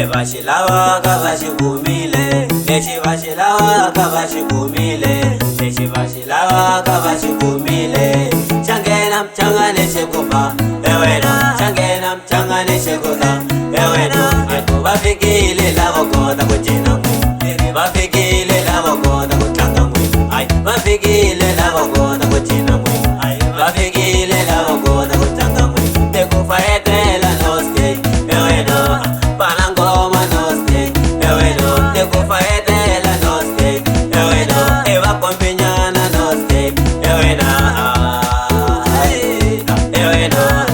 Vashilawa kavashikumile, vashilawa kavashikumile, vashilawa kavashikumile. Changena mchangane shekupa, ewena. Changena mchangane shekupa, ewena. Vafikile lavo kota kuchina mwe, vafikile lavo kota kutlanga mwe. Vafikile lavo kota kuchina mwe, vafikile lavo kota kutlanga mwe. Tekufaetela noske, ewena. Panangoma noske, ewena. Tekufaetela noske, ewena. Eva kompinyana noske, ewena. Ewena.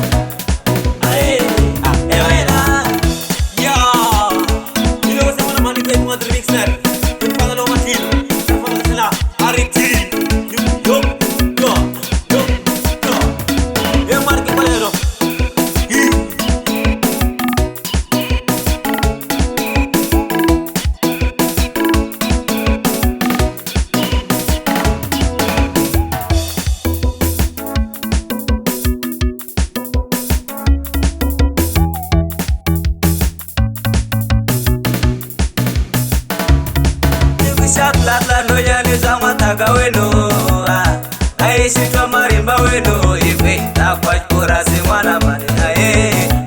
Shakla loyani zamataga weno, aishitwa marimba weno. Iwe takwa kurasi mwana manina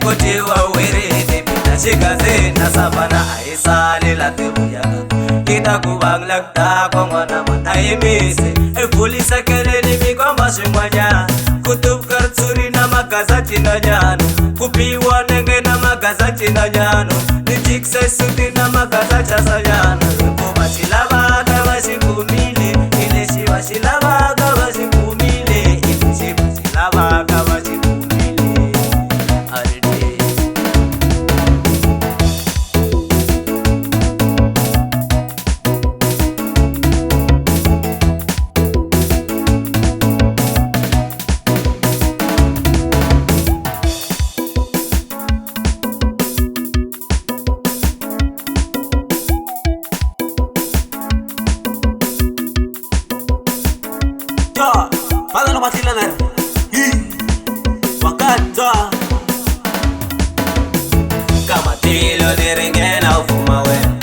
kote wa uwere depita shikaze na sabana aisali la tebuyaga. Kita kubangla tako mwana mataimisi polisa keleni mikomba shimwanya. Kutub kartsuri na magazati na nyano, kupiwa nenge na magazati na nyano. Nijikse suti na magazati sa nyano. Vashilawa kavashikumile, ileshi vashilawa kavashikumile, ileshi vashilawa kavashikumile. Aride Pada no matila mer. Wakata kamatilo direngena ufuma we.